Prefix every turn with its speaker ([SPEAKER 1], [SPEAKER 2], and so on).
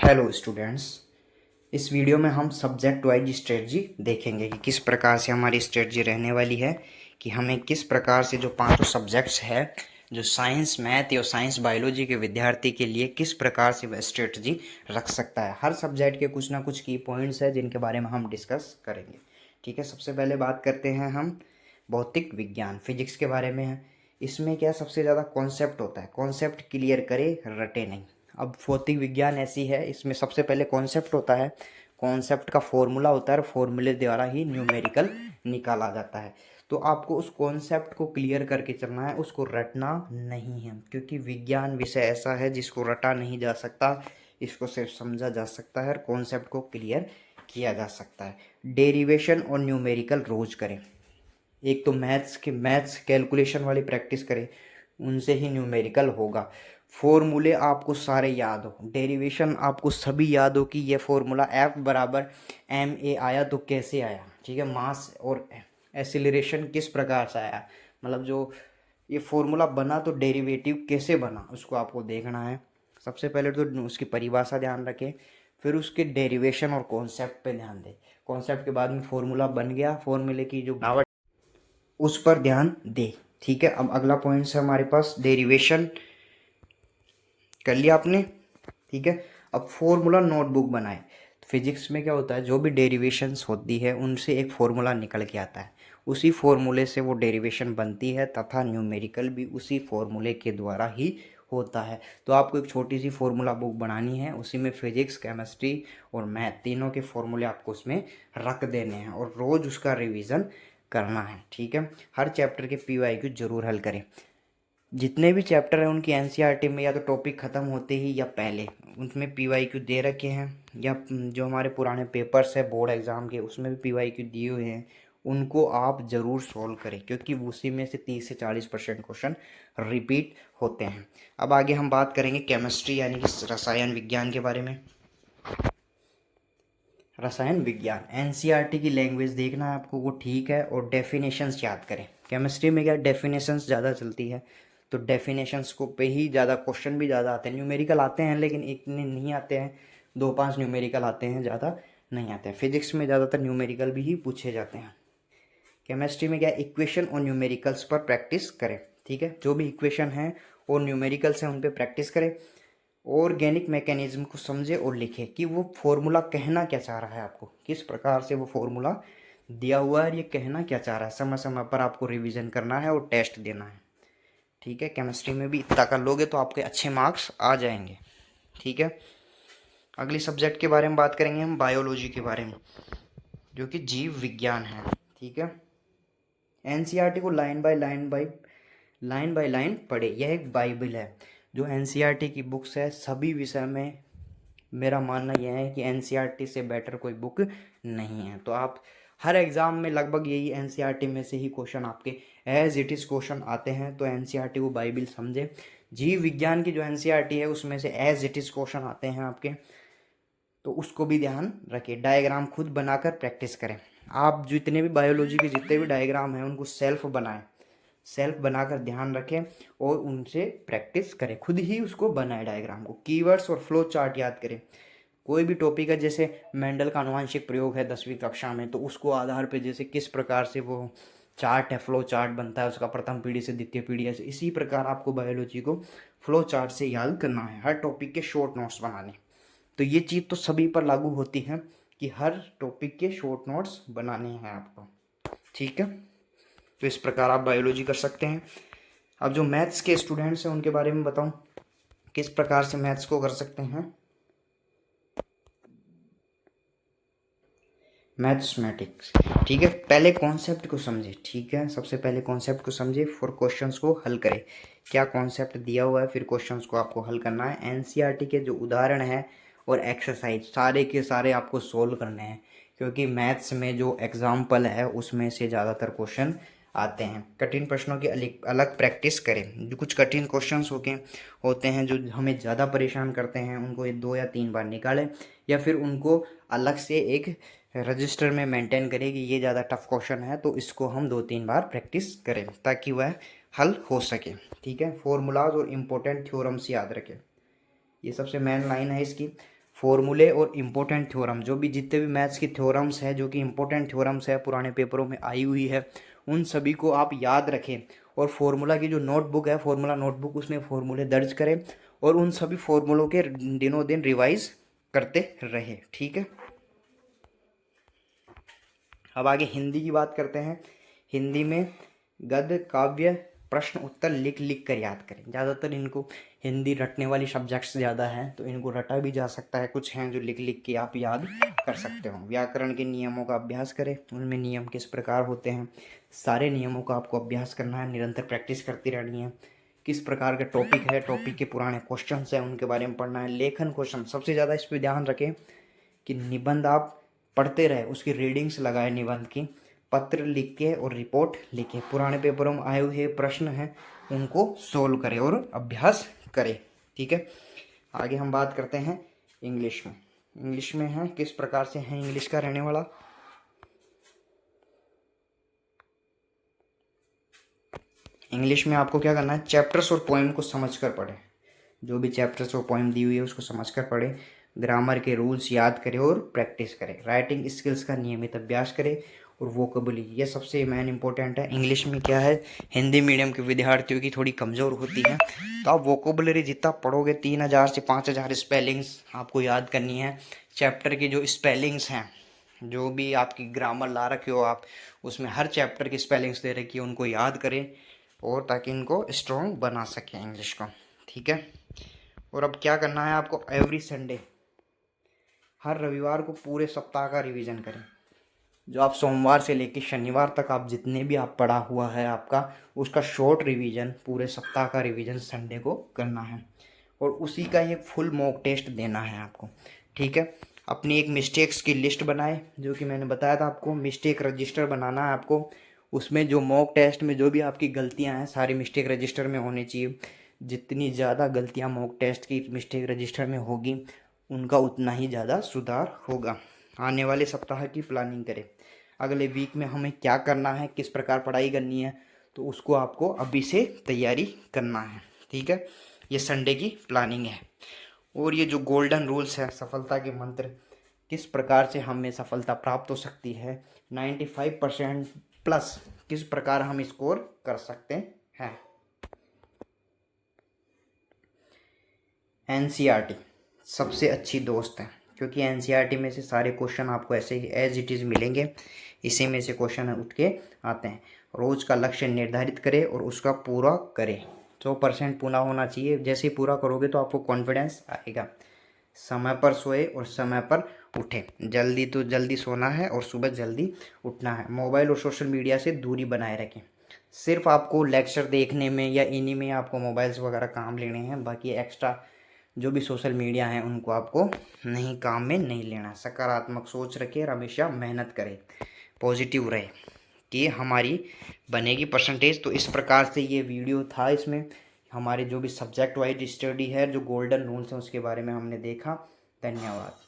[SPEAKER 1] Hello students. इस video में हम सब्जेक्ट वाइज स्ट्रेटजी देखेंगे कि किस प्रकार से हमारी स्ट्रेटजी रहने वाली है, कि हमें किस प्रकार से जो पांचों सब्जेक्ट्स है, जो साइंस मैथ या साइंस बायोलॉजी के विद्यार्थी के लिए किस प्रकार से वह स्ट्रेटजी रख सकता है। हर सब्जेक्ट के कुछ ना कुछ की पॉइंट्स है जिनके बारे में हम डिस्कस करेंगे। ठीक है, सबसे पहले बात करते हैं हम भौतिक विज्ञान फिजिक्स के बारे में। है इसमें क्या सबसे ज़्यादा कॉन्सेप्ट होता है, कॉन्सेप्ट क्लियर करे रटे नहीं। अब भौतिक विज्ञान ऐसी है, इसमें सबसे पहले कॉन्सेप्ट होता है, कॉन्सेप्ट का फॉर्मूला होता है और फॉर्मूले द्वारा ही न्यूमेरिकल निकाला जाता है। तो आपको उस कॉन्सेप्ट को क्लियर करके चलना है, उसको रटना नहीं है, क्योंकि विज्ञान विषय ऐसा है जिसको रटा नहीं जा सकता, इसको सिर्फ समझा जा सकता है और कॉन्सेप्ट को क्लियर किया जा सकता है। डेरिवेशन और न्यूमेरिकल रोज करें। एक तो मैथ्स कैलकुलेशन वाली प्रैक्टिस करें, उनसे ही न्यूमेरिकल होगा। फॉर्मूले आपको सारे याद हो, डेरिवेशन आपको सभी याद हो कि ये फॉर्मूला F बराबर ma आया तो कैसे आया। ठीक है, मास और एसिलरेशन किस प्रकार से आया, मतलब जो ये फॉर्मूला बना तो डेरिवेटिव कैसे बना उसको आपको देखना है। सबसे पहले तो उसकी परिभाषा ध्यान रखें, फिर उसके डेरिवेशन और कॉन्सेप्ट पे ध्यान दें। कॉन्सेप्ट के बाद में फॉर्मूला बन गया, फॉर्मूले की जो बनावट उस पर ध्यान दे। ठीक है, अब अगला पॉइंट है हमारे पास डेरिवेशन कर लिया आपने। ठीक है, अब फॉर्मूला नोटबुक बनाए। फिजिक्स में क्या होता है, जो भी डेरिवेशंस होती है उनसे एक फॉर्मूला निकल के आता है, उसी फॉर्मूले से वो डेरिवेशन बनती है तथा न्यूमेरिकल भी उसी फॉर्मूले के द्वारा ही होता है। तो आपको एक छोटी सी फॉर्मूला बुक बनानी है, उसी में फिजिक्स केमिस्ट्री और मैथ तीनों के फॉर्मूले आपको उसमें रख देने हैं और रोज़ उसका रिवीजन करना है। ठीक है, हर चैप्टर के PYQ जरूर हल करें। जितने भी चैप्टर हैं उनकी NCERT में या तो टॉपिक ख़त्म होते ही या पहले उनमें PYQ दे रखे हैं, या जो हमारे पुराने पेपर्स है बोर्ड एग्ज़ाम के उसमें भी PYQ दिए हुए हैं, उनको आप ज़रूर सॉल्व करें, क्योंकि उसी में से 30 से 40% क्वेश्चन रिपीट होते हैं। अब आगे हम बात करेंगे केमिस्ट्री यानी कि रसायन विज्ञान के बारे में। रसायन विज्ञान NCERT की लैंग्वेज देखना है आपको, वो ठीक है, और डेफिनेशंस याद करें। केमिस्ट्री में क्या डेफिनेशंस ज़्यादा चलती है, तो डेफिनेशंस को पे ही ज़्यादा क्वेश्चन भी ज़्यादा आते हैं। न्यूमेरिकल आते हैं लेकिन इतने नहीं आते हैं, 2-5 न्यूमेरिकल आते हैं, ज़्यादा नहीं आते हैं। फिजिक्स में ज़्यादातर न्यूमेरिकल भी ही पूछे जाते हैं। केमिस्ट्री में क्या इक्वेशन और न्यूमेरिकल्स पर प्रैक्टिस करें। ठीक है, जो भी इक्वेशन है और न्यूमेरिकल्स हैं उन पर प्रैक्टिस करें। ऑर्गेनिक मैकेनिज्म को समझे और लिखे कि वो फॉर्मूला कहना क्या चाह रहा है, आपको किस प्रकार से वो फॉर्मूला दिया हुआ है, ये कहना क्या चाह रहा है। समय समय पर आपको रिवीजन करना है और टेस्ट देना है। ठीक है, केमिस्ट्री में भी इतना कर लोगे तो आपके अच्छे मार्क्स आ जाएंगे। ठीक है, अगली सब्जेक्ट के बारे में बात करेंगे हम बायोलॉजी के बारे में, जो कि जीव विज्ञान है। ठीक है, NCERT को लाइन बाय लाइन पढ़े, यह एक बाइबल है। जो NCERT की बुक्स है सभी विषय में मेरा मानना यह है कि NCERT से बेटर कोई बुक नहीं है। तो आप हर एग्ज़ाम में लगभग यही NCERT में से ही क्वेश्चन आपके एज इट इज़ क्वेश्चन आते हैं, तो NCERT को बाइबल समझे। जीव विज्ञान की जो NCERT है उसमें से एज इट इज़ क्वेश्चन आते हैं आपके, तो उसको भी ध्यान रखिए। डायग्राम खुद बनाकर प्रैक्टिस करें। आप जितने भी बायोलॉजी के जितने भी डायग्राम हैं उनको सेल्फ बनाएं, सेल्फ बनाकर ध्यान रखें और उनसे प्रैक्टिस करें, खुद ही उसको बनाएं डायग्राम को। कीवर्ड्स और फ्लो चार्ट याद करें। कोई भी टॉपिक है, जैसे मेंडल का आनुवंशिक प्रयोग है 10वीं कक्षा में, तो उसको आधार पे जैसे किस प्रकार से वो चार्ट है, फ्लो चार्ट बनता है उसका, प्रथम पीढ़ी से द्वितीय पीढ़ी है, इसी प्रकार आपको बायोलॉजी को फ्लो चार्ट से याद करना है। हर टॉपिक के शॉर्ट नोट्स बनाने, तो ये चीज़ तो सभी पर लागू होती है कि हर टॉपिक के शॉर्ट नोट्स बनाने हैं आपको। ठीक है, तो इस प्रकार आप बायोलॉजी कर सकते हैं। अब जो मैथ्स के स्टूडेंट्स हैं उनके बारे में बताऊं किस प्रकार से मैथ्स को कर सकते हैं। मैथमेटिक्स, ठीक है, पहले कॉन्सेप्ट को समझे। ठीक है, सबसे पहले कॉन्सेप्ट को समझे, फिर क्वेश्चंस को हल करें। क्या कॉन्सेप्ट दिया हुआ है, फिर क्वेश्चंस को आपको हल करना है। NCERT के जो उदाहरण है और एक्सरसाइज सारे के सारे आपको सोल्व करने हैं, क्योंकि मैथ्स में जो एग्जाम्पल है उसमें से ज़्यादातर क्वेश्चन आते हैं। कठिन प्रश्नों की अलग प्रैक्टिस करें। जो कुछ कठिन क्वेश्चंस होते हैं जो हमें ज़्यादा परेशान करते हैं, उनको 2 या 3 बार निकालें, या फिर उनको अलग से एक रजिस्टर में मेंटेन करें कि ये ज़्यादा टफ क्वेश्चन है तो इसको हम 2-3 बार प्रैक्टिस करें ताकि वह हल हो सके। ठीक है, फॉर्मूलाज और इम्पोर्टेंट थ्योरम्स याद रखें, ये सबसे मेन लाइन है इसकी। फॉर्मूले और इम्पोर्टेंट थ्योरम, जो भी जितने भी मैथ्स की थ्योरम्स है जो कि इम्पोर्टेंट थ्योरम्स है पुराने पेपरों में आई हुई है, उन सभी को आप याद रखें। और फार्मूला की जो नोटबुक है, फार्मूला नोटबुक, उसमें फार्मूले दर्ज करें और उन सभी फार्मूलों के दिनों दिन रिवाइज करते रहे। ठीक है, अब आगे हिंदी की बात करते हैं। हिंदी में गद्य काव्य प्रश्न उत्तर लिख लिख कर याद करें। ज़्यादातर इनको हिंदी रटने वाली सब्जेक्ट्स ज़्यादा हैं, तो इनको रटा भी जा सकता है, कुछ हैं जो लिख लिख के आप याद कर सकते हो। व्याकरण के नियमों का अभ्यास करें, उनमें नियम किस प्रकार होते हैं, सारे नियमों का आपको अभ्यास करना है, निरंतर प्रैक्टिस करती रहनी है। किस प्रकार का टॉपिक है, टॉपिक के पुराने क्वेश्चन हैं उनके बारे में पढ़ना है। लेखन क्वेश्चन सबसे ज़्यादा इस पर ध्यान रखें कि निबंध आप पढ़ते रहे, उसकी रीडिंग्स लगाए निबंध की, पत्र लिख के और रिपोर्ट लिखे, पुराने पेपरों में आए हुए प्रश्न हैं उनको सोल्व करें और अभ्यास करें। ठीक है, आगे हम बात करते हैं इंग्लिश में। इंग्लिश में है किस प्रकार से है इंग्लिश का रहने वाला। इंग्लिश में आपको क्या करना है, चैप्टर्स और पोएम को समझकर पढ़ें। जो भी चैप्टर्स और पोएम दी हुई है उसको समझकर पढ़ें। ग्रामर के रूल्स याद करें और प्रैक्टिस करें। राइटिंग स्किल्स का नियमित अभ्यास करें और वोकेबुलरी, ये सबसे मेन इंपॉर्टेंट है। इंग्लिश में क्या है, हिंदी मीडियम के विद्यार्थियों की थोड़ी कमज़ोर होती है, तो आप वोकेबुलरी जितना पढ़ोगे 3000 से 5000 स्पेलिंग्स आपको याद करनी है। चैप्टर की जो स्पेलिंग्स हैं, जो भी आपकी ग्रामर ला रखे हो आप, उसमें हर चैप्टर की स्पेलिंग्स दे रखी है, उनको याद करें और ताकि इनको स्ट्रॉन्ग बना सकें इंग्लिश को। ठीक है, और अब क्या करना है आपको, एवरी संडे, हर रविवार को पूरे सप्ताह का रिवीजन करें। जो आप सोमवार से लेकर शनिवार तक आप जितने भी आप पढ़ा हुआ है आपका, उसका शॉर्ट रिवीजन, पूरे सप्ताह का रिवीजन संडे को करना है और उसी का एक फुल मॉक टेस्ट देना है आपको। ठीक है, अपनी एक मिस्टेक्स की लिस्ट बनाए, जो कि मैंने बताया था आपको, मिस्टेक रजिस्टर बनाना है आपको। उसमें जो मॉक टेस्ट में जो भी आपकी गलतियां हैं सारी मिस्टेक रजिस्टर में होनी चाहिए। जितनी ज़्यादा गलतियां मॉक टेस्ट की मिस्टेक रजिस्टर में होगी उनका उतना ही ज़्यादा सुधार होगा। आने वाले सप्ताह की प्लानिंग करें, अगले वीक में हमें क्या करना है, किस प्रकार पढ़ाई करनी है, तो उसको आपको अभी से तैयारी करना है। ठीक है, ये संडे की प्लानिंग है। और ये जो गोल्डन रूल्स है, सफलता के मंत्र, किस प्रकार से हमें सफलता प्राप्त हो सकती है, 95% प्लस किस प्रकार हम स्कोर कर सकते हैं। एनसीईआरटी सबसे अच्छी दोस्त है, क्योंकि एनसीईआरटी में से सारे क्वेश्चन आपको ऐसे ही एज इट इज़ मिलेंगे, इसी में से क्वेश्चन उठ के आते हैं। रोज़ का लक्ष्य निर्धारित करें और उसका पूरा करें। 100% पूरा होना चाहिए। जैसे ही पूरा करोगे तो आपको कॉन्फिडेंस आएगा। समय पर सोए और समय पर उठे। जल्दी तो जल्दी सोना है और सुबह जल्दी उठना है। मोबाइल और सोशल मीडिया से दूरी बनाए रखें। सिर्फ आपको लेक्चर देखने में या इन्हीं में आपको मोबाइल्स वगैरह काम लेने हैं, बाकी एक्स्ट्रा जो भी सोशल मीडिया हैं उनको आपको नहीं, काम में नहीं लेना। सकारात्मक सोच रखें और हमेशा मेहनत करें, पॉजिटिव रहे कि हमारी बनेगी परसेंटेज। तो इस प्रकार से ये वीडियो था, इसमें हमारे जो भी सब्जेक्ट वाइज स्टडी है, जो गोल्डन रूल्स हैं उसके बारे में हमने देखा। धन्यवाद।